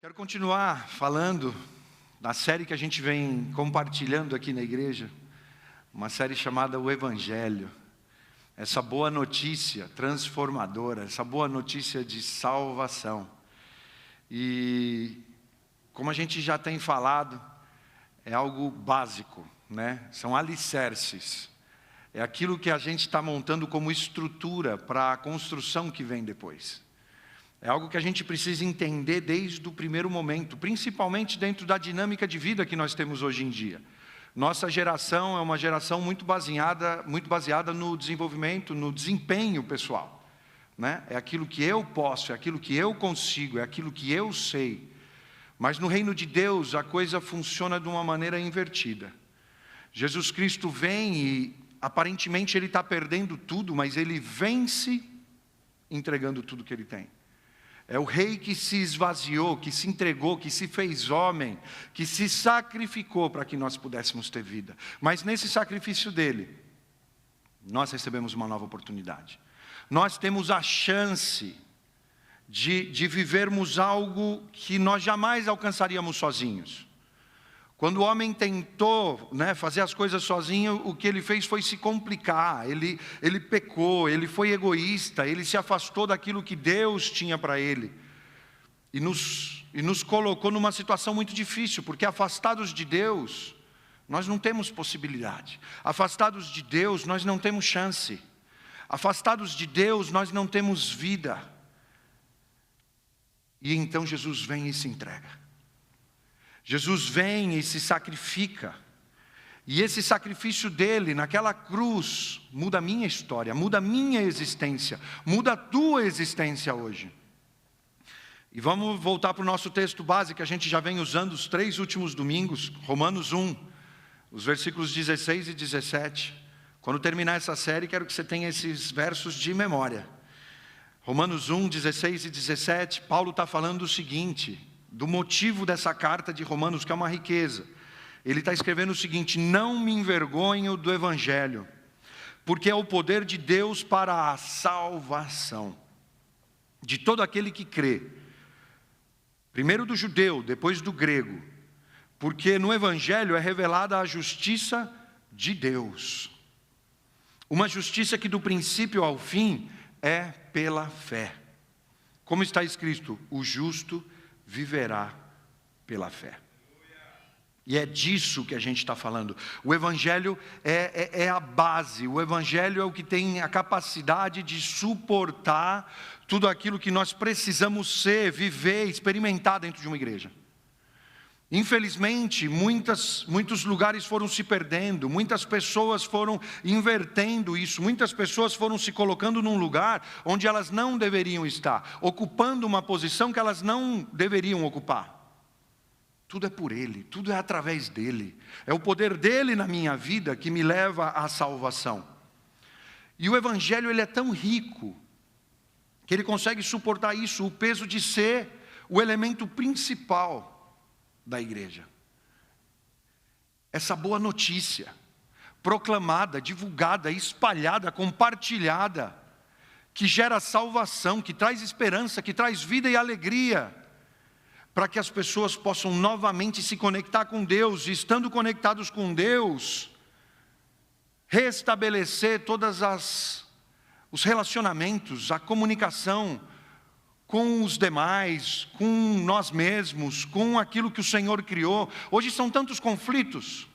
Quero continuar falando da série que a gente vem compartilhando aqui na igreja, uma série chamada O Evangelho, essa boa notícia transformadora, essa boa notícia de salvação. E como a gente já tem falado, é algo básico, né? São alicerces, é aquilo que a gente está montando como estrutura para a construção que vem depois. É algo que a gente precisa entender desde o primeiro momento, principalmente dentro da dinâmica de vida que nós temos hoje em dia. Nossa geração é uma geração muito baseada no desenvolvimento, no desempenho pessoal, né? É aquilo que eu posso, é aquilo que eu consigo, é aquilo que eu sei. Mas no reino de Deus a coisa funciona de uma maneira invertida. Jesus Cristo vem e aparentemente ele está perdendo tudo, mas ele vence entregando tudo que ele tem. É o rei que se esvaziou, que se entregou, que se fez homem, que se sacrificou para que nós pudéssemos ter vida. Mas nesse sacrifício dele, nós recebemos uma nova oportunidade. Nós temos a chance de vivermos algo que nós jamais alcançaríamos sozinhos. Quando o homem tentou, fazer as coisas sozinho, o que ele fez foi se complicar, ele pecou, ele foi egoísta, ele se afastou daquilo que Deus tinha para ele. E nos colocou numa situação muito difícil, porque afastados de Deus, nós não temos possibilidade. Afastados de Deus, nós não temos chance. Afastados de Deus, nós não temos vida. E então Jesus vem e se entrega. Jesus vem e se sacrifica, e esse sacrifício dele naquela cruz muda a minha história, muda a minha existência, muda a tua existência hoje. E vamos voltar para o nosso texto base que a gente já vem usando os 3 últimos domingos, Romanos 1, os versículos 16 e 17. Quando terminar essa série, quero que você tenha esses versos de memória. Romanos 1, 16 e 17, Paulo está falando o seguinte, do motivo dessa carta de Romanos, que é uma riqueza. Ele está escrevendo o seguinte: não me envergonho do Evangelho, porque é o poder de Deus para a salvação de todo aquele que crê, primeiro do judeu, depois do grego, porque no Evangelho é revelada a justiça de Deus, uma justiça que do princípio ao fim é pela fé, como está escrito: o justo viverá pela fé. E é disso que a gente está falando. O Evangelho é a base, o Evangelho é o que tem a capacidade de suportar tudo aquilo que nós precisamos ser, viver, experimentar dentro de uma igreja. Infelizmente, muitos lugares foram se perdendo, muitas pessoas foram invertendo isso, muitas pessoas foram se colocando num lugar onde elas não deveriam estar, ocupando uma posição que elas não deveriam ocupar. Tudo é por Ele, tudo é através dEle, é o poder dEle na minha vida que me leva à salvação. E o Evangelho ele é tão rico, que ele consegue suportar isso, o peso de ser o elemento principal da igreja. Essa boa notícia, proclamada, divulgada, espalhada, compartilhada, que gera salvação, que traz esperança, que traz vida e alegria, para que as pessoas possam novamente se conectar com Deus, e estando conectados com Deus, restabelecer todas os relacionamentos, a comunicação com os demais, com nós mesmos, com aquilo que o Senhor criou. Hoje são tantos conflitos,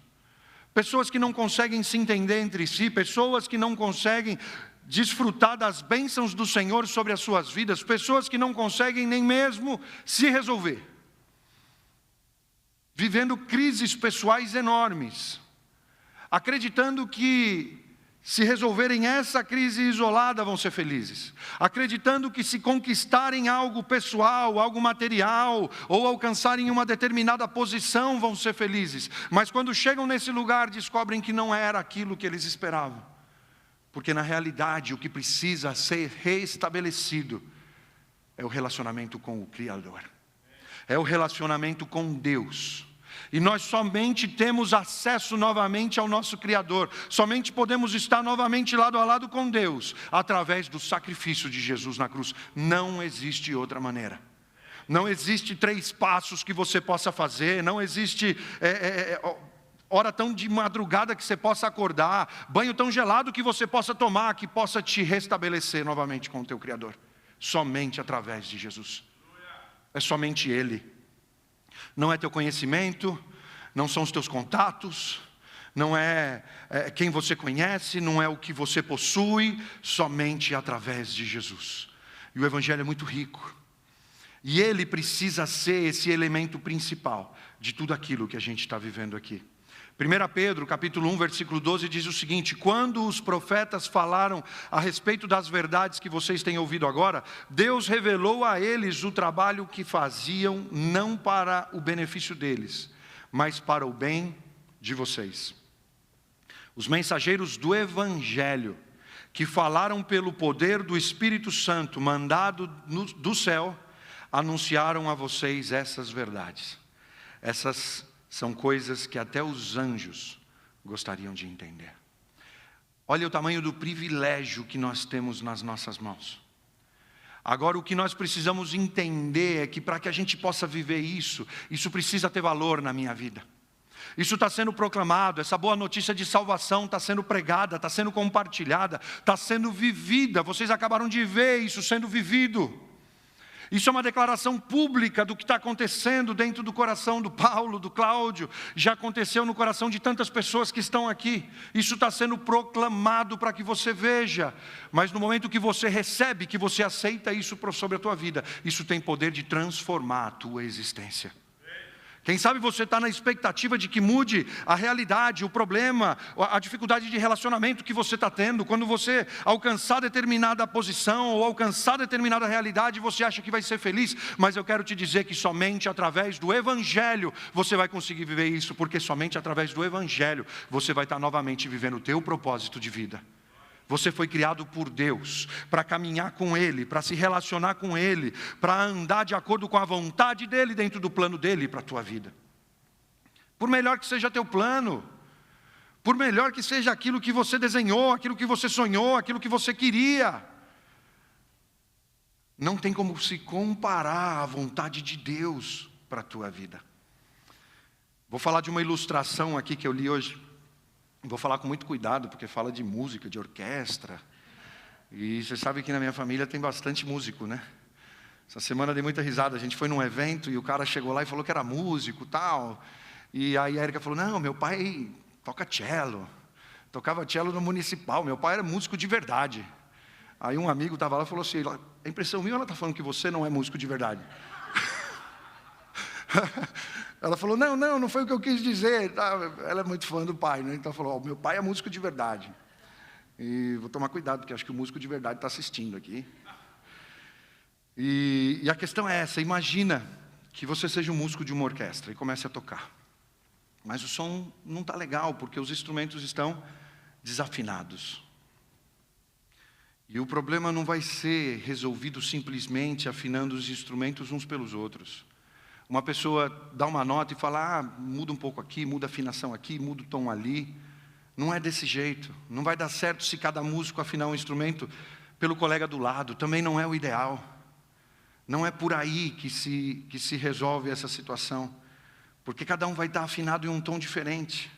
pessoas que não conseguem se entender entre si, pessoas que não conseguem desfrutar das bênçãos do Senhor sobre as suas vidas, pessoas que não conseguem nem mesmo se resolver, vivendo crises pessoais enormes, acreditando que se resolverem essa crise isolada vão ser felizes, acreditando que se conquistarem algo pessoal, algo material, ou alcançarem uma determinada posição vão ser felizes, mas quando chegam nesse lugar descobrem que não era aquilo que eles esperavam, porque na realidade o que precisa ser restabelecido é o relacionamento com o Criador, é o relacionamento com Deus. E nós somente temos acesso novamente ao nosso Criador, somente podemos estar novamente lado a lado com Deus, através do sacrifício de Jesus na cruz. Não existe outra maneira. Não existe 3 passos que você possa fazer, não existe hora tão de madrugada que você possa acordar, banho tão gelado que você possa tomar, que possa te restabelecer novamente com o teu Criador. Somente através de Jesus. É somente Ele. Não é teu conhecimento, não são os teus contatos, não é quem você conhece, não é o que você possui, somente através de Jesus. E o Evangelho é muito rico. E ele precisa ser esse elemento principal de tudo aquilo que a gente está vivendo aqui. 1 Pedro, capítulo 1, versículo 12, diz o seguinte: quando os profetas falaram a respeito das verdades que vocês têm ouvido agora, Deus revelou a eles o trabalho que faziam, não para o benefício deles, mas para o bem de vocês. Os mensageiros do Evangelho, que falaram pelo poder do Espírito Santo, mandado do céu, anunciaram a vocês essas verdades. Essas são coisas que até os anjos gostariam de entender. Olha o tamanho do privilégio que nós temos nas nossas mãos. Agora, o que nós precisamos entender é que para que a gente possa viver isso precisa ter valor na minha vida. Isso está sendo proclamado, essa boa notícia de salvação está sendo pregada, está sendo compartilhada, está sendo vivida. Vocês acabaram de ver isso sendo vivido. Isso é uma declaração pública do que está acontecendo dentro do coração do Paulo, do Cláudio. Já aconteceu no coração de tantas pessoas que estão aqui. Isso está sendo proclamado para que você veja. Mas no momento que você recebe, que você aceita isso sobre a tua vida, isso tem poder de transformar a tua existência. Quem sabe você está na expectativa de que mude a realidade, o problema, a dificuldade de relacionamento que você está tendo. Quando você alcançar determinada posição ou alcançar determinada realidade, você acha que vai ser feliz. Mas eu quero te dizer que somente através do Evangelho você vai conseguir viver isso. Porque somente através do Evangelho você vai estar novamente vivendo o teu propósito de vida. Você foi criado por Deus para caminhar com Ele, para se relacionar com Ele, para andar de acordo com a vontade dEle, dentro do plano dEle para a tua vida. Por melhor que seja teu plano, por melhor que seja aquilo que você desenhou, aquilo que você sonhou, aquilo que você queria, não tem como se comparar à vontade de Deus para a tua vida. Vou falar de uma ilustração aqui que eu li hoje. Vou falar com muito cuidado, porque fala de música, de orquestra. E você sabe que na minha família tem bastante músico, né? Essa semana eu dei muita risada. A gente foi num evento e o cara chegou lá e falou que era músico e tal. E aí a Erika falou: não, meu pai toca cello. Tocava cello no municipal. Meu pai era músico de verdade. Aí um amigo estava lá e falou assim: a impressão minha, ela está falando que você não é músico de verdade? Ela falou: não foi o que eu quis dizer. Ela é muito fã do pai, né? Então ela falou: meu pai é músico de verdade. E vou tomar cuidado, porque acho que o músico de verdade está assistindo aqui. E a questão é essa: imagina que você seja um músico de uma orquestra e comece a tocar. Mas o som não está legal, porque os instrumentos estão desafinados. E o problema não vai ser resolvido simplesmente afinando os instrumentos uns pelos outros. Uma pessoa dá uma nota e fala: muda um pouco aqui, muda a afinação aqui, muda o tom ali. Não é desse jeito. Não vai dar certo se cada músico afinar um instrumento pelo colega do lado. Também não é o ideal. Não é por aí que se resolve essa situação. Porque cada um vai estar afinado em um tom diferente.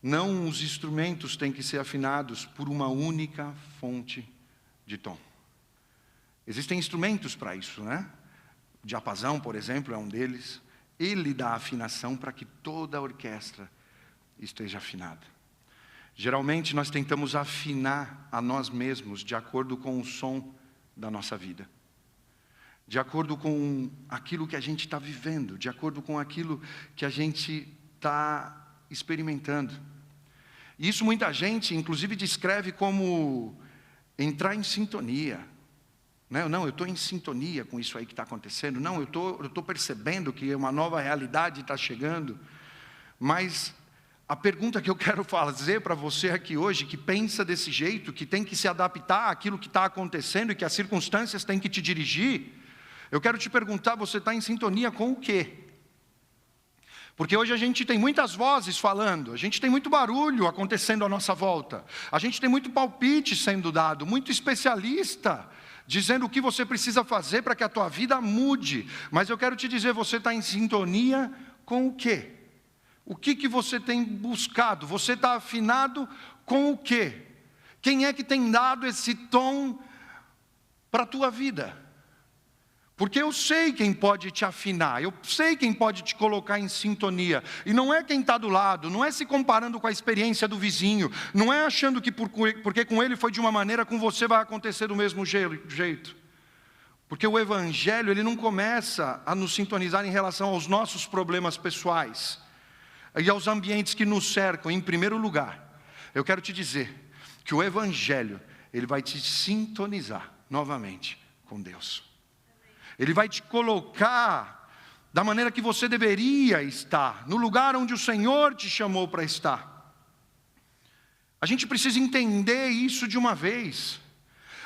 Não os instrumentos têm que ser afinados por uma única fonte de tom. Existem instrumentos para isso, né? O diapasão, por exemplo, é um deles. Ele dá afinação para que toda a orquestra esteja afinada. Geralmente nós tentamos afinar a nós mesmos de acordo com o som da nossa vida. De acordo com aquilo que a gente está vivendo, de acordo com aquilo que a gente está experimentando. E isso muita gente, inclusive, descreve como entrar em sintonia. Não, eu estou em sintonia com isso aí que está acontecendo. Não, eu estou percebendo que uma nova realidade está chegando. Mas a pergunta que eu quero fazer para você aqui hoje, que pensa desse jeito, que tem que se adaptar àquilo que está acontecendo e que as circunstâncias têm que te dirigir, eu quero te perguntar: você está em sintonia com o quê? Porque hoje a gente tem muitas vozes falando, a gente tem muito barulho acontecendo à nossa volta, a gente tem muito palpite sendo dado, muito especialista dizendo o que você precisa fazer para que a tua vida mude. Mas eu quero te dizer, você está em sintonia com o quê? O que você tem buscado? Você está afinado com o quê? Quem é que tem dado esse tom para a tua vida? Porque eu sei quem pode te afinar, eu sei quem pode te colocar em sintonia. E não é quem está do lado, não é se comparando com a experiência do vizinho, não é achando que porque com ele foi de uma maneira, com você vai acontecer do mesmo jeito. Porque o Evangelho, ele não começa a nos sintonizar em relação aos nossos problemas pessoais e aos ambientes que nos cercam. Em primeiro lugar, eu quero te dizer que o Evangelho, ele vai te sintonizar novamente com Deus. Ele vai te colocar da maneira que você deveria estar, no lugar onde o Senhor te chamou para estar. A gente precisa entender isso de uma vez.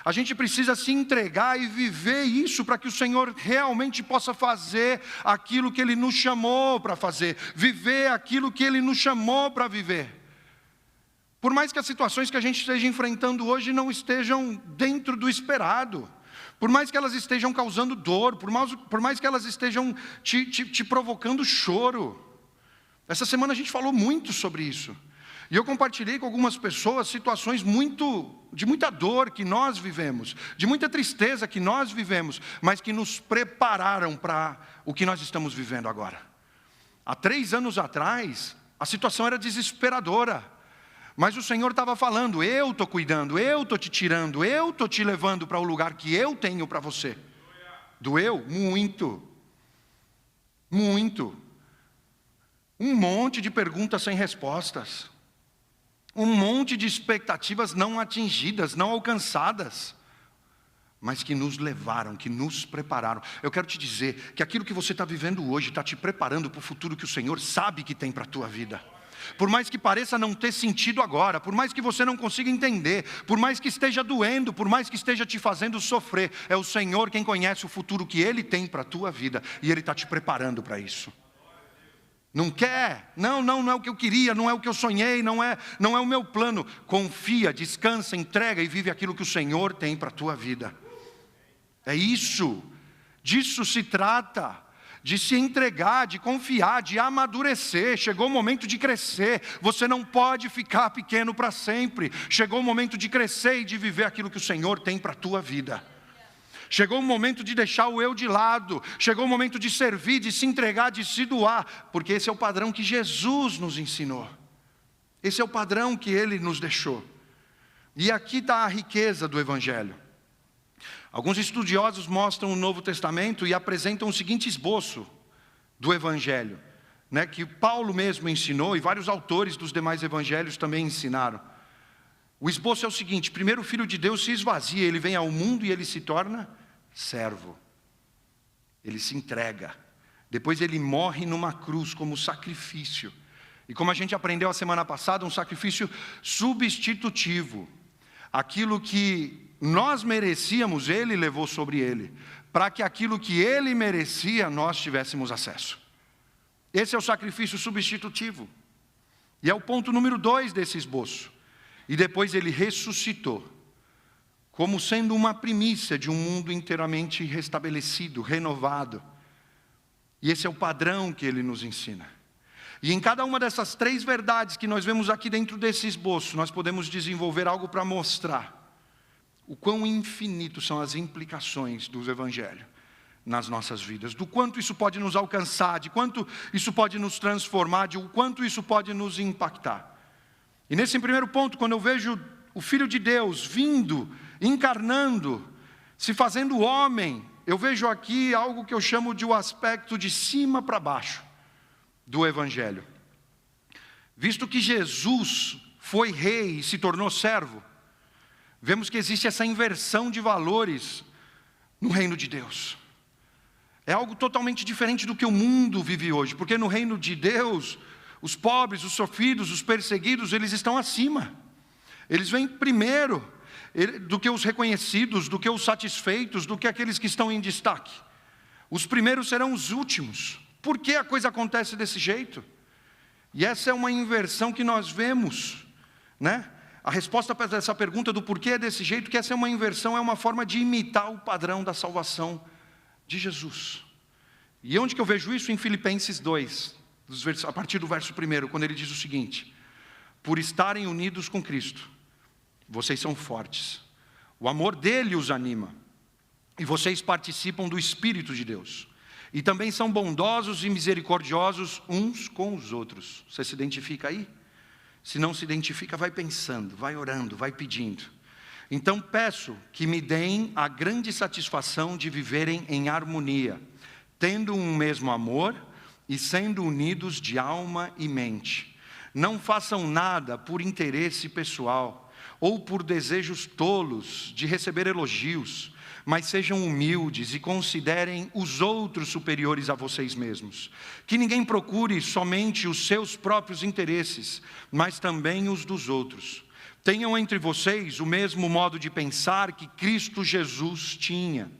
A gente precisa se entregar e viver isso para que o Senhor realmente possa fazer aquilo que Ele nos chamou para fazer, viver aquilo que Ele nos chamou para viver. Por mais que as situações que a gente esteja enfrentando hoje não estejam dentro do esperado, por mais que elas estejam causando dor, por mais que elas estejam te provocando choro. Essa semana a gente falou muito sobre isso. E eu compartilhei com algumas pessoas situações de muita dor que nós vivemos, de muita tristeza que nós vivemos, mas que nos prepararam para o que nós estamos vivendo agora. Há 3 anos atrás, a situação era desesperadora. Mas o Senhor estava falando, eu estou cuidando, eu estou te tirando, eu estou te levando para o lugar que eu tenho para você. Doeu? Muito. Muito. Um monte de perguntas sem respostas. Um monte de expectativas não atingidas, não alcançadas. Mas que nos levaram, que nos prepararam. Eu quero te dizer que aquilo que você está vivendo hoje está te preparando para o futuro que o Senhor sabe que tem para a tua vida. Por mais que pareça não ter sentido agora, por mais que você não consiga entender, por mais que esteja doendo, por mais que esteja te fazendo sofrer, é o Senhor quem conhece o futuro que Ele tem para a tua vida, e Ele está te preparando para isso. Não quer? Não é o que eu queria, não é o que eu sonhei, não é o meu plano. Confia, descansa, entrega e vive aquilo que o Senhor tem para a tua vida. É isso, disso se trata. De se entregar, de confiar, de amadurecer. Chegou o momento de crescer. Você não pode ficar pequeno para sempre. Chegou o momento de crescer e de viver aquilo que o Senhor tem para a tua vida. Chegou o momento de deixar o eu de lado. Chegou o momento de servir, de se entregar, de se doar. Porque esse é o padrão que Jesus nos ensinou. Esse é o padrão que Ele nos deixou. E aqui está a riqueza do Evangelho. Alguns estudiosos mostram o Novo Testamento e apresentam o seguinte esboço do Evangelho, né, que Paulo mesmo ensinou e vários autores dos demais evangelhos também ensinaram. O esboço é o seguinte: primeiro o Filho de Deus se esvazia, ele vem ao mundo e ele se torna servo. Ele se entrega. Depois ele morre numa cruz como sacrifício. E como a gente aprendeu a semana passada, um sacrifício substitutivo. Aquilo que nós merecíamos, Ele levou sobre Ele, para que aquilo que Ele merecia, nós tivéssemos acesso. Esse é o sacrifício substitutivo. E é o ponto número 2 desse esboço. E depois Ele ressuscitou, como sendo uma primícia de um mundo inteiramente restabelecido, renovado. E esse é o padrão que Ele nos ensina. E em cada uma dessas 3 verdades que nós vemos aqui dentro desse esboço, nós podemos desenvolver algo para mostrar o quão infinito são as implicações do Evangelho nas nossas vidas, do quanto isso pode nos alcançar, de quanto isso pode nos transformar, de o quanto isso pode nos impactar. E nesse primeiro ponto, quando eu vejo o Filho de Deus vindo, encarnando, se fazendo homem, eu vejo aqui algo que eu chamo de o aspecto de cima para baixo do Evangelho. Visto que Jesus foi rei e se tornou servo, vemos que existe essa inversão de valores no reino de Deus. É algo totalmente diferente do que o mundo vive hoje, porque no reino de Deus, os pobres, os sofridos, os perseguidos, eles estão acima. Eles vêm primeiro do que os reconhecidos, do que os satisfeitos, do que aqueles que estão em destaque. Os primeiros serão os últimos. Por que a coisa acontece desse jeito? E essa é uma inversão que nós vemos, né? A resposta para essa pergunta do porquê é desse jeito, que essa é uma inversão, é uma forma de imitar o padrão da salvação de Jesus. E onde que eu vejo isso? Em Filipenses 2, a partir do verso 1, quando ele diz o seguinte: por estarem unidos com Cristo, vocês são fortes, o amor dele os anima, e vocês participam do Espírito de Deus, e também são bondosos e misericordiosos uns com os outros. Você se identifica aí? Se não se identifica, vai pensando, vai orando, vai pedindo. Então peço que me deem a grande satisfação de viverem em harmonia, tendo um mesmo amor e sendo unidos de alma e mente. Não façam nada por interesse pessoal ou por desejos tolos de receber elogios, mas sejam humildes e considerem os outros superiores a vocês mesmos. Que ninguém procure somente os seus próprios interesses, mas também os dos outros. Tenham entre vocês o mesmo modo de pensar que Cristo Jesus tinha.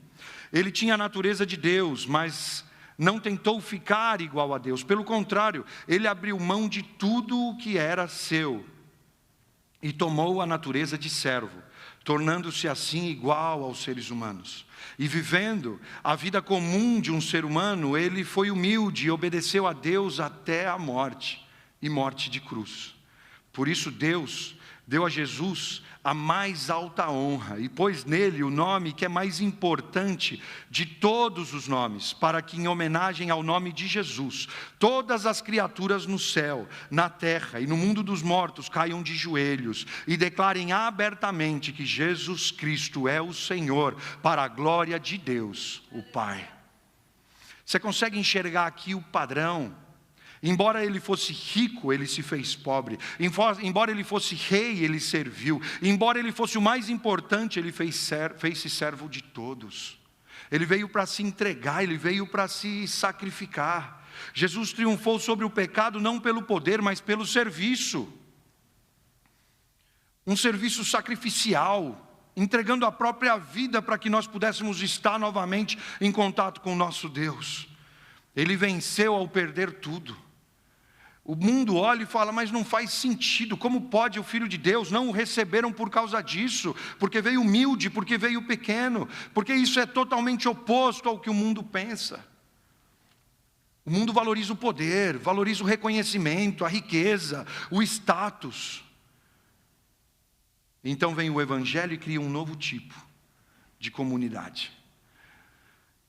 Ele tinha a natureza de Deus, mas não tentou ficar igual a Deus. Pelo contrário, ele abriu mão de tudo o que era seu e tomou a natureza de servo, tornando-se assim igual aos seres humanos. E vivendo a vida comum de um ser humano, ele foi humilde e obedeceu a Deus até a morte, e morte de cruz. Por isso Deus deu a Jesus a mais alta honra, e pôs nele o nome que é mais importante de todos os nomes, para que em homenagem ao nome de Jesus, todas as criaturas no céu, na terra e no mundo dos mortos caiam de joelhos e declarem abertamente que Jesus Cristo é o Senhor, para a glória de Deus, o Pai. Você consegue enxergar aqui o padrão? Embora ele fosse rico, ele se fez pobre. Embora ele fosse rei, ele serviu. Embora ele fosse o mais importante, ele fez-se servo de todos. Ele veio para se entregar, ele veio para se sacrificar. Jesus triunfou sobre o pecado não pelo poder, mas pelo serviço. Um serviço sacrificial, entregando a própria vida para que nós pudéssemos estar novamente em contato com o nosso Deus. Ele venceu ao perder tudo. O mundo olha e fala, mas não faz sentido, como pode o Filho de Deus? Não o receberam por causa disso, porque veio humilde, porque veio pequeno, porque isso é totalmente oposto ao que o mundo pensa. O mundo valoriza o poder, valoriza o reconhecimento, a riqueza, o status. Então vem o Evangelho e cria um novo tipo de comunidade.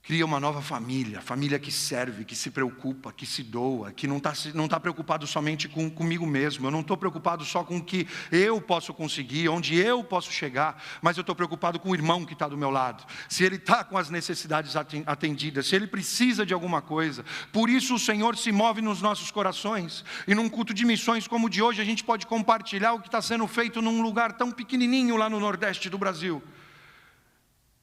Cria uma nova família que serve, que se preocupa, que se doa, que não está preocupado somente comigo mesmo. Eu não estou preocupado só com o que eu posso conseguir, onde eu posso chegar, mas eu estou preocupado com o irmão que está do meu lado. Se ele está com as necessidades atendidas, se ele precisa de alguma coisa. Por isso o Senhor se move nos nossos corações. E num culto de missões como o de hoje, a gente pode compartilhar o que está sendo feito num lugar tão pequenininho lá no Nordeste do Brasil.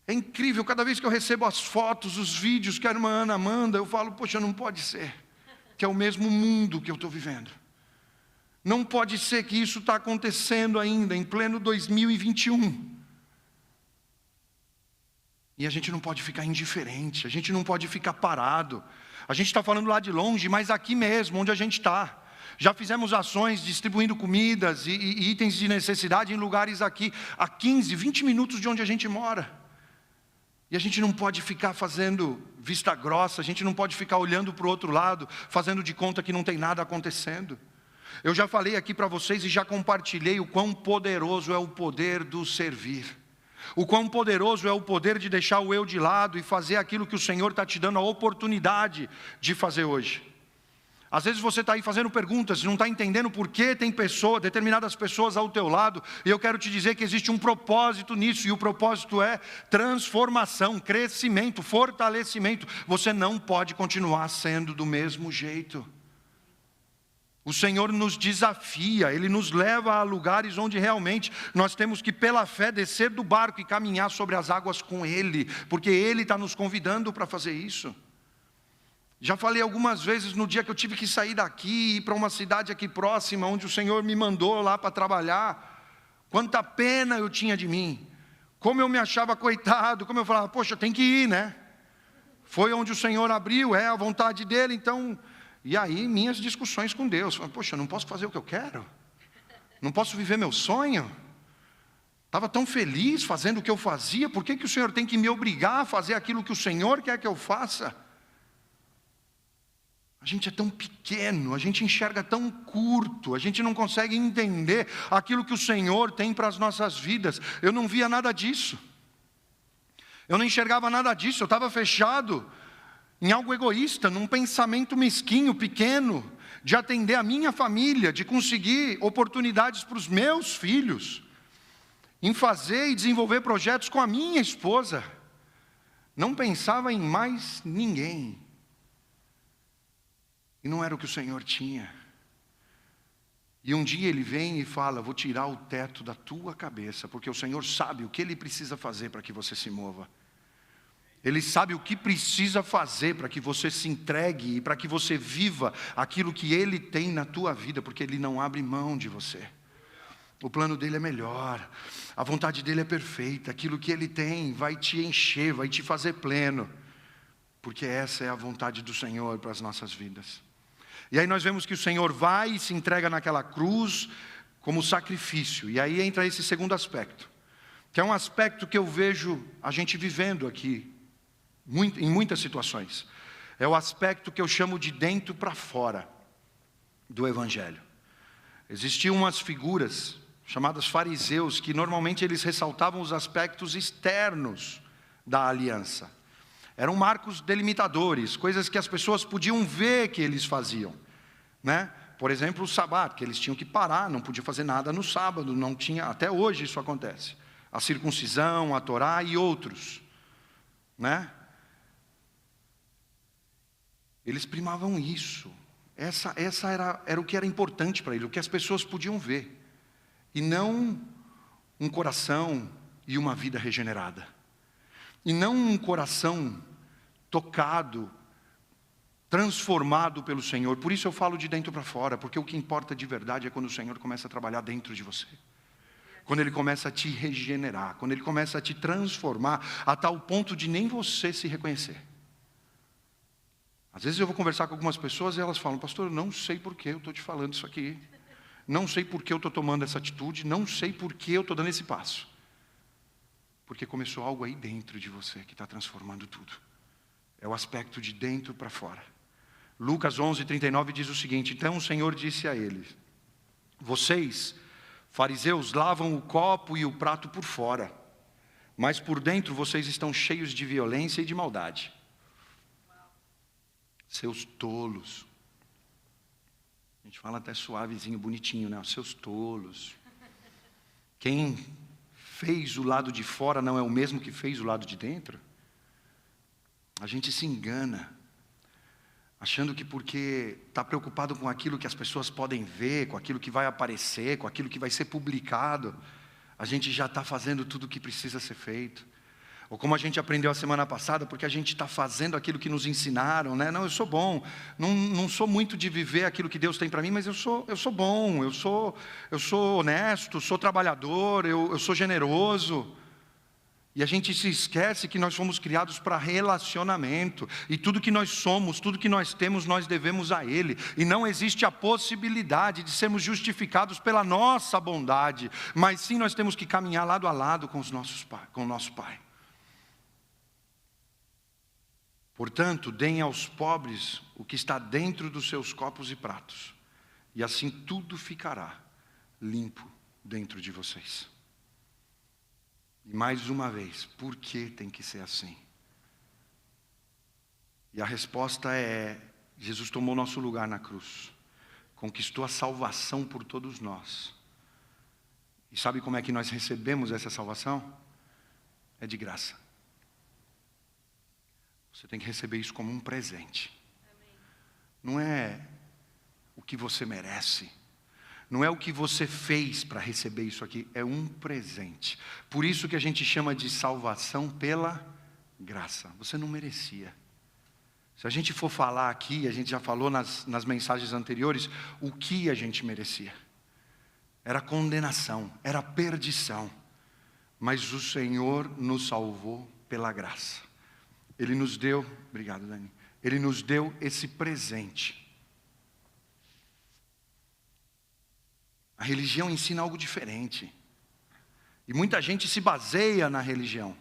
É incrível, cada vez que eu recebo as fotos, os vídeos que a irmã Ana manda, eu falo, poxa, não pode ser, que é o mesmo mundo que eu estou vivendo. Não pode ser que isso está acontecendo ainda, em pleno 2021. E a gente não pode ficar indiferente, a gente não pode ficar parado. A gente está falando lá de longe, mas aqui mesmo, onde a gente está. Já fizemos ações distribuindo comidas e itens de necessidade em lugares aqui, a 15, 20 minutos de onde a gente mora. E a gente não pode ficar fazendo vista grossa, a gente não pode ficar olhando para o outro lado, fazendo de conta que não tem nada acontecendo. Eu já falei aqui para vocês e já compartilhei o quão poderoso é o poder do servir. O quão poderoso é o poder de deixar o eu de lado e fazer aquilo que o Senhor está te dando a oportunidade de fazer hoje. Às vezes você está aí fazendo perguntas, não está entendendo por que tem determinadas pessoas ao teu lado, e eu quero te dizer que existe um propósito nisso, e o propósito é transformação, crescimento, fortalecimento. Você não pode continuar sendo do mesmo jeito. O Senhor nos desafia, Ele nos leva a lugares onde realmente nós temos que, pela fé, descer do barco e caminhar sobre as águas com Ele, porque Ele está nos convidando para fazer isso. Já falei algumas vezes no dia que eu tive que sair daqui e ir para uma cidade aqui próxima, onde o Senhor me mandou lá para trabalhar, quanta pena eu tinha de mim, como eu me achava coitado, como eu falava, poxa, tem que ir, né? Foi onde o Senhor abriu, é a vontade dEle, então... E aí minhas discussões com Deus, poxa, eu não posso fazer o que eu quero? Não posso viver meu sonho? Estava tão feliz fazendo o que eu fazia, por que o Senhor tem que me obrigar a fazer aquilo que o Senhor quer que eu faça? A gente é tão pequeno, a gente enxerga tão curto, a gente não consegue entender aquilo que o Senhor tem para as nossas vidas. Eu não via nada disso, eu não enxergava nada disso, eu estava fechado em algo egoísta, num pensamento mesquinho, pequeno, de atender a minha família, de conseguir oportunidades para os meus filhos, em fazer e desenvolver projetos com a minha esposa. Não pensava em mais ninguém. E não era o que o Senhor tinha. E um dia Ele vem e fala: vou tirar o teto da tua cabeça, porque o Senhor sabe o que Ele precisa fazer para que você se mova. Ele sabe o que precisa fazer para que você se entregue e para que você viva aquilo que Ele tem na tua vida, porque Ele não abre mão de você. O plano dele é melhor, a vontade dele é perfeita, aquilo que ele tem vai te encher, vai te fazer pleno, porque essa é a vontade do Senhor para as nossas vidas. E aí nós vemos que o Senhor vai e se entrega naquela cruz como sacrifício, e aí entra esse segundo aspecto, que é um aspecto que eu vejo a gente vivendo aqui, em muitas situações. É o aspecto que eu chamo de dentro para fora do Evangelho. Existiam umas figuras chamadas fariseus, que normalmente eles ressaltavam os aspectos externos da aliança. Eram marcos delimitadores, coisas que as pessoas podiam ver que eles faziam, né? Por exemplo, o sábado, que eles tinham que parar, não podiam fazer nada no sábado, não tinha, até hoje isso acontece. A circuncisão, a Torá e outros, né? Eles primavam isso. Essa era o que era importante para eles, o que as pessoas podiam ver. E não um coração e uma vida regenerada. E não um coração tocado, transformado pelo Senhor. Por isso eu falo de dentro para fora, porque o que importa de verdade é quando o Senhor começa a trabalhar dentro de você. Quando Ele começa a te regenerar, quando Ele começa a te transformar a tal ponto de nem você se reconhecer. Às vezes eu vou conversar com algumas pessoas e elas falam: pastor, eu não sei por que eu estou te falando isso aqui. Não sei por que eu estou tomando essa atitude, não sei por que eu estou dando esse passo. Porque começou algo aí dentro de você que está transformando tudo. É o aspecto de dentro para fora. Lucas 11:39 diz o seguinte: então o Senhor disse a eles: vocês, fariseus, lavam o copo e o prato por fora, mas por dentro vocês estão cheios de violência e de maldade. Seus tolos. A gente fala até suavezinho, bonitinho, né? Os seus tolos. Quem fez o lado de fora não é o mesmo que fez o lado de dentro? A gente se engana, achando que porque está preocupado com aquilo que as pessoas podem ver, com aquilo que vai aparecer, com aquilo que vai ser publicado, a gente já está fazendo tudo o que precisa ser feito. Ou como a gente aprendeu a semana passada, porque a gente está fazendo aquilo que nos ensinaram, né? Não, eu sou bom, não sou muito de viver aquilo que Deus tem para mim, mas eu sou bom, eu sou honesto, sou trabalhador, eu sou generoso. E a gente se esquece que nós fomos criados para relacionamento, e tudo que nós somos, tudo que nós temos, nós devemos a Ele, e não existe a possibilidade de sermos justificados pela nossa bondade, mas sim nós temos que caminhar lado a lado com o nosso Pai. Portanto, deem aos pobres o que está dentro dos seus copos e pratos, e assim tudo ficará limpo dentro de vocês. E mais uma vez, por que tem que ser assim? E a resposta é: Jesus tomou nosso lugar na cruz, conquistou a salvação por todos nós. E sabe como é que nós recebemos essa salvação? É de graça. Você tem que receber isso como um presente. Não é o que você merece. Não é o que você fez para receber isso aqui. É um presente. Por isso que a gente chama de salvação pela graça. Você não merecia. Se a gente for falar aqui, a gente já falou nas mensagens anteriores, o que a gente merecia. Era condenação, era perdição. Mas o Senhor nos salvou pela graça. Ele nos deu, obrigado Dani, Ele nos deu esse presente. A religião ensina algo diferente. E muita gente se baseia na religião.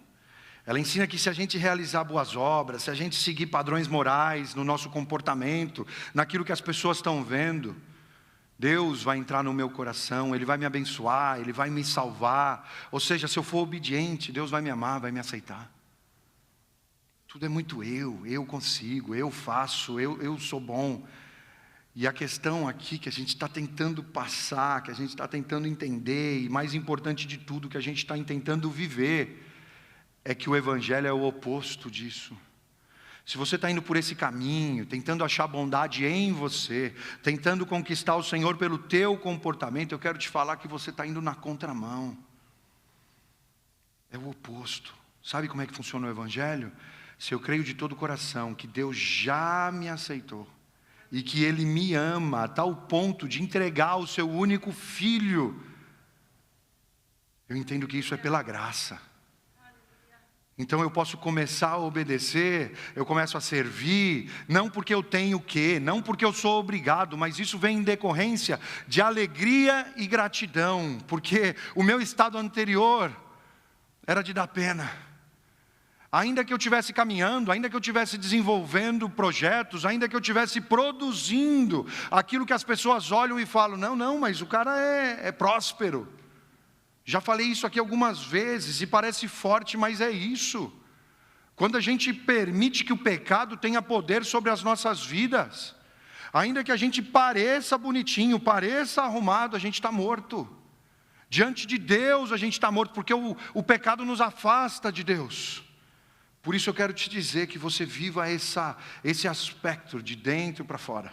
Ela ensina que se a gente realizar boas obras, se a gente seguir padrões morais no nosso comportamento, naquilo que as pessoas estão vendo, Deus vai entrar no meu coração, Ele vai me abençoar, Ele vai me salvar. Ou seja, se eu for obediente, Deus vai me amar, vai me aceitar. Tudo é muito eu consigo, eu faço, eu sou bom. E a questão aqui que a gente está tentando passar, que a gente está tentando entender, e mais importante de tudo, que a gente está tentando viver, é que o Evangelho é o oposto disso. Se você está indo por esse caminho, tentando achar bondade em você, tentando conquistar o Senhor pelo teu comportamento, eu quero te falar que você está indo na contramão. É o oposto. Sabe como é que funciona o Evangelho? Se eu creio de todo o coração que Deus já me aceitou, e que Ele me ama a tal ponto de entregar o seu único filho, eu entendo que isso é pela graça. Então eu posso começar a obedecer, eu começo a servir, não porque eu tenho o quê, não porque eu sou obrigado, mas isso vem em decorrência de alegria e gratidão, porque o meu estado anterior era de dar pena. Ainda que eu estivesse caminhando, ainda que eu estivesse desenvolvendo projetos, ainda que eu estivesse produzindo aquilo que as pessoas olham e falam, não, mas o cara é próspero. Já falei isso aqui algumas vezes e parece forte, mas é isso. Quando a gente permite que o pecado tenha poder sobre as nossas vidas, ainda que a gente pareça bonitinho, pareça arrumado, a gente está morto. Diante de Deus a gente está morto, porque o pecado nos afasta de Deus. Por isso eu quero te dizer que você viva esse aspecto de dentro para fora.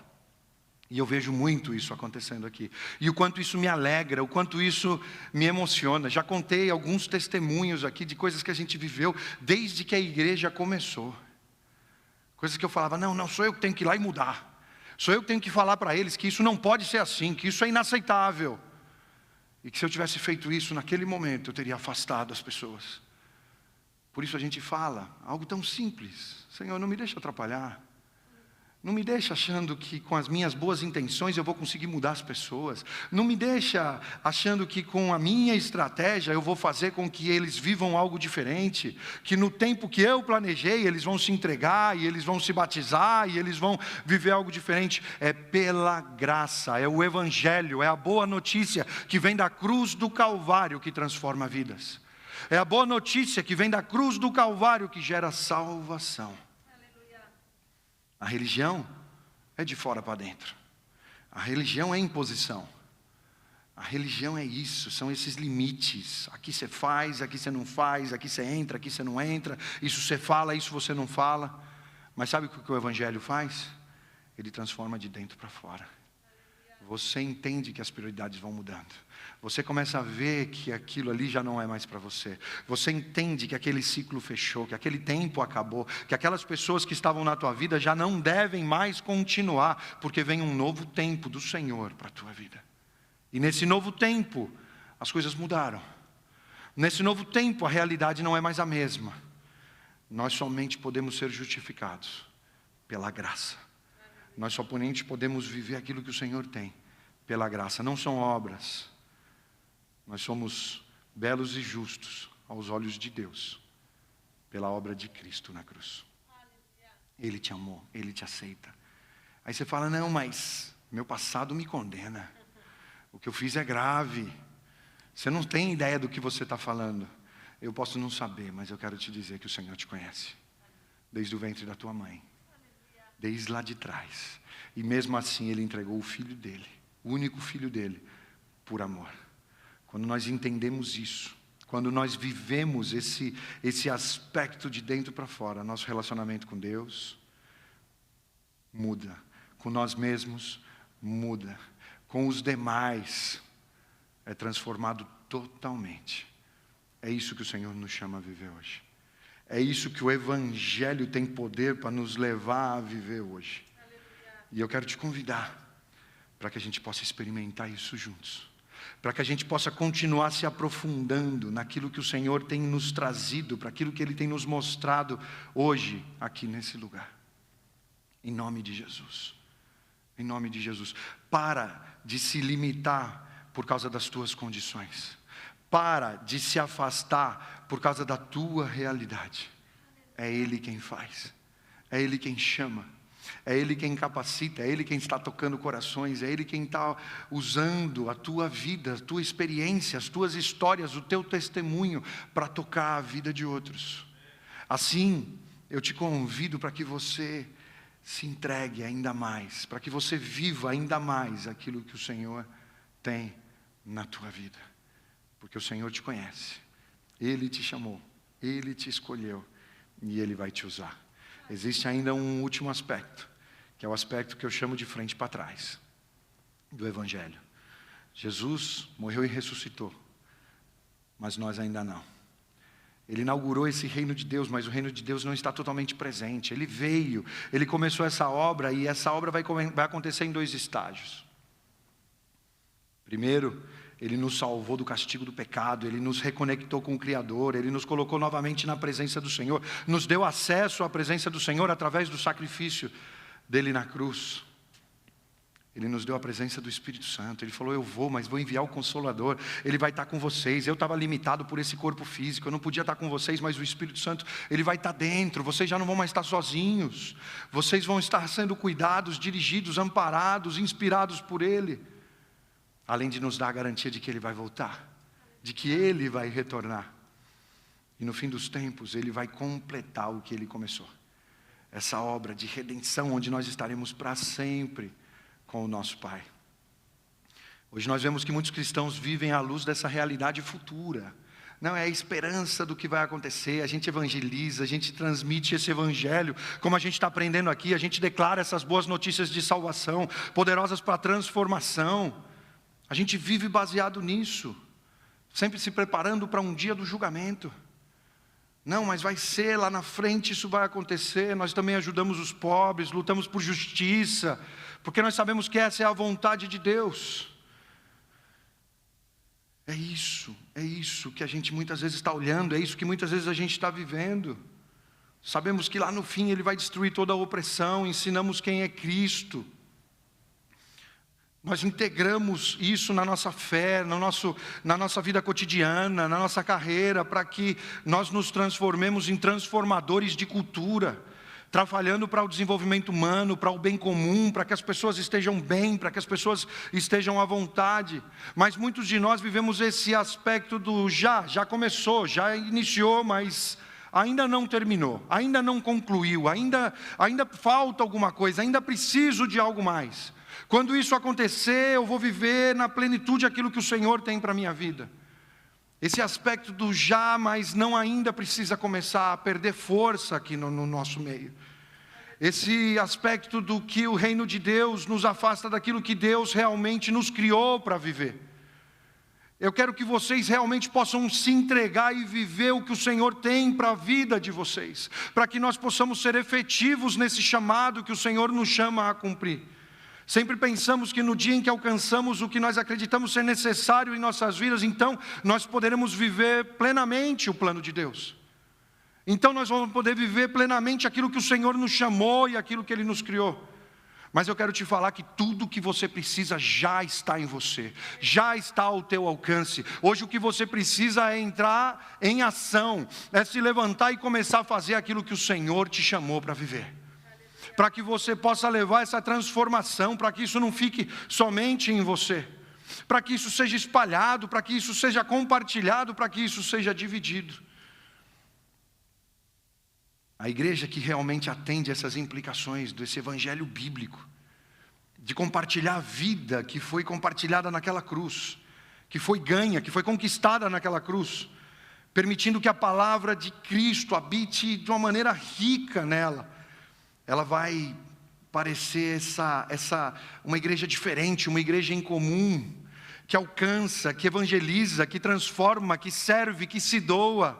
E eu vejo muito isso acontecendo aqui. E o quanto isso me alegra, o quanto isso me emociona. Já contei alguns testemunhos aqui de coisas que a gente viveu desde que a igreja começou. Coisas que eu falava, não, sou eu que tenho que ir lá e mudar. Sou eu que tenho que falar para eles que isso não pode ser assim, que isso é inaceitável. E que se eu tivesse feito isso naquele momento, eu teria afastado as pessoas. Por isso a gente fala algo tão simples. Senhor, não me deixa atrapalhar. Não me deixa achando que com as minhas boas intenções eu vou conseguir mudar as pessoas. Não me deixa achando que com a minha estratégia eu vou fazer com que eles vivam algo diferente. Que no tempo que eu planejei eles vão se entregar e eles vão se batizar e eles vão viver algo diferente. É pela graça, é o Evangelho, é a boa notícia que vem da cruz do Calvário que transforma vidas. É a boa notícia que vem da cruz do Calvário que gera salvação. A religião é de fora para dentro. A religião é imposição. A religião é isso, são esses limites. Aqui você faz, aqui você não faz, aqui você entra, aqui você não entra. Isso você fala, isso você não fala. Mas sabe o que o Evangelho faz? Ele transforma de dentro para fora. Você entende que as prioridades vão mudando. Você começa a ver que aquilo ali já não é mais para você. Você entende que aquele ciclo fechou, que aquele tempo acabou, que aquelas pessoas que estavam na tua vida já não devem mais continuar, porque vem um novo tempo do Senhor para a tua vida. E nesse novo tempo, as coisas mudaram. Nesse novo tempo, a realidade não é mais a mesma. Nós somente podemos ser justificados pela graça. Nós somente podemos viver aquilo que o Senhor tem pela graça. Não são obras. Nós somos belos e justos aos olhos de Deus pela obra de Cristo na cruz. Ele te amou, Ele te aceita. Aí você fala, não, mas meu passado me condena. O que eu fiz é grave. Você não tem ideia do que você está falando. Eu posso não saber, mas eu quero te dizer que o Senhor te conhece. Desde o ventre da tua mãe. Desde lá de trás. E mesmo assim Ele entregou o Filho dEle, o único Filho dEle, por amor. Quando nós entendemos isso, quando nós vivemos esse aspecto de dentro para fora, nosso relacionamento com Deus muda. Com nós mesmos muda. Com os demais é transformado totalmente. É isso que o Senhor nos chama a viver hoje. É isso que o Evangelho tem poder para nos levar a viver hoje. E eu quero te convidar para que a gente possa experimentar isso juntos. Para que a gente possa continuar se aprofundando naquilo que o Senhor tem nos trazido, para aquilo que Ele tem nos mostrado hoje, aqui nesse lugar. Em nome de Jesus. Em nome de Jesus. Para de se limitar por causa das tuas condições. Para de se afastar por causa da tua realidade. É Ele quem faz. É Ele quem chama. É Ele quem capacita. É Ele quem está tocando corações. É Ele quem está usando a tua vida, a tua experiência, as tuas histórias, o teu testemunho para tocar a vida de outros. Assim, eu te convido para que você se entregue ainda mais, para que você viva ainda mais aquilo que o Senhor tem na tua vida. Porque o Senhor te conhece, Ele te chamou, Ele te escolheu e Ele vai te usar. Existe ainda um último aspecto, que é o aspecto que eu chamo de frente para trás, do Evangelho. Jesus morreu e ressuscitou, mas nós ainda não. Ele inaugurou esse reino de Deus, mas o reino de Deus não está totalmente presente. Ele veio, Ele começou essa obra, e essa obra vai acontecer em 2 estágios. Primeiro, Ele nos salvou do castigo do pecado, Ele nos reconectou com o Criador, Ele nos colocou novamente na presença do Senhor, nos deu acesso à presença do Senhor através do sacrifício dEle na cruz. Ele nos deu a presença do Espírito Santo. Ele falou, eu vou, mas vou enviar o Consolador. Ele vai estar com vocês. Eu estava limitado por esse corpo físico. Eu não podia estar com vocês, mas o Espírito Santo, Ele vai estar dentro. Vocês já não vão mais estar sozinhos. Vocês vão estar sendo cuidados, dirigidos, amparados, inspirados por Ele. Além de nos dar a garantia de que Ele vai voltar. De que Ele vai retornar. E no fim dos tempos, Ele vai completar o que Ele começou. Essa obra de redenção, onde nós estaremos para sempre com o nosso Pai. Hoje nós vemos que muitos cristãos vivem à luz dessa realidade futura. Não é a esperança do que vai acontecer. A gente evangeliza, a gente transmite esse evangelho, como a gente está aprendendo aqui. A gente declara essas boas notícias de salvação, poderosas para a transformação. A gente vive baseado nisso, sempre se preparando para um dia do julgamento. Não, mas vai ser lá na frente, isso vai acontecer. Nós também ajudamos os pobres, lutamos por justiça, porque nós sabemos que essa é a vontade de Deus. É isso que a gente muitas vezes está olhando, é isso que muitas vezes a gente está vivendo. Sabemos que lá no fim Ele vai destruir toda a opressão, ensinamos quem é Cristo. Nós integramos isso na nossa fé, na nossa vida cotidiana, na nossa carreira, para que nós nos transformemos em transformadores de cultura, trabalhando para o desenvolvimento humano, para o bem comum, para que as pessoas estejam bem, para que as pessoas estejam à vontade. Mas muitos de nós vivemos esse aspecto do já começou, já iniciou, mas ainda não terminou, ainda não concluiu, ainda falta alguma coisa, ainda preciso de algo mais. Quando isso acontecer, eu vou viver na plenitude aquilo que o Senhor tem para a minha vida. Esse aspecto do já, mas não ainda, precisa começar a perder força aqui no nosso meio. Esse aspecto do que o reino de Deus nos afasta daquilo que Deus realmente nos criou para viver. Eu quero que vocês realmente possam se entregar e viver o que o Senhor tem para a vida de vocês, para que nós possamos ser efetivos nesse chamado que o Senhor nos chama a cumprir. Sempre pensamos que no dia em que alcançamos o que nós acreditamos ser necessário em nossas vidas, então nós poderemos viver plenamente o plano de Deus. Então nós vamos poder viver plenamente aquilo que o Senhor nos chamou e aquilo que Ele nos criou. Mas eu quero te falar que tudo o que você precisa já está em você, já está ao teu alcance. Hoje o que você precisa é entrar em ação, é se levantar e começar a fazer aquilo que o Senhor te chamou para viver. Para que você possa levar essa transformação, para que isso não fique somente em você, para que isso seja espalhado, para que isso seja compartilhado, para que isso seja dividido. A igreja que realmente atende essas implicações desse evangelho bíblico, de compartilhar a vida que foi compartilhada naquela cruz, que foi ganha, que foi conquistada naquela cruz, permitindo que a palavra de Cristo habite de uma maneira rica nela, ela vai parecer uma igreja diferente, uma igreja em comum, que alcança, que evangeliza, que transforma, que serve, que se doa.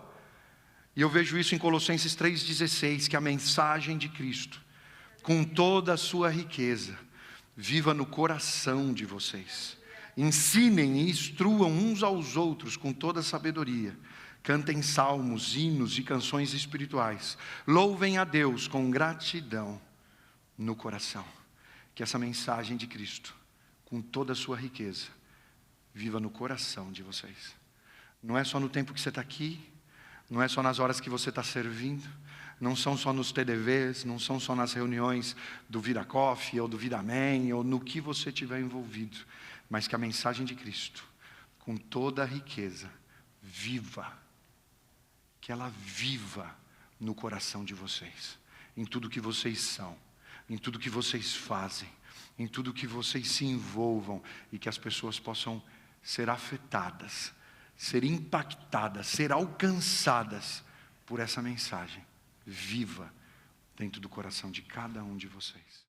E eu vejo isso em Colossenses 3,16, que a mensagem de Cristo, com toda a sua riqueza, viva no coração de vocês. Ensinem e instruam uns aos outros com toda a sabedoria. Cantem salmos, hinos e canções espirituais. Louvem a Deus com gratidão no coração. Que essa mensagem de Cristo, com toda a sua riqueza, viva no coração de vocês. Não é só no tempo que você está aqui, não é só nas horas que você está servindo, não são só nos TDVs, não são só nas reuniões do Vira Coffee ou do Vira Man, ou no que você tiver envolvido, mas que a mensagem de Cristo, com toda a riqueza, viva, que ela viva no coração de vocês, em tudo que vocês são, em tudo que vocês fazem, em tudo que vocês se envolvam, e que as pessoas possam ser afetadas, ser impactadas, ser alcançadas por essa mensagem viva dentro do coração de cada um de vocês.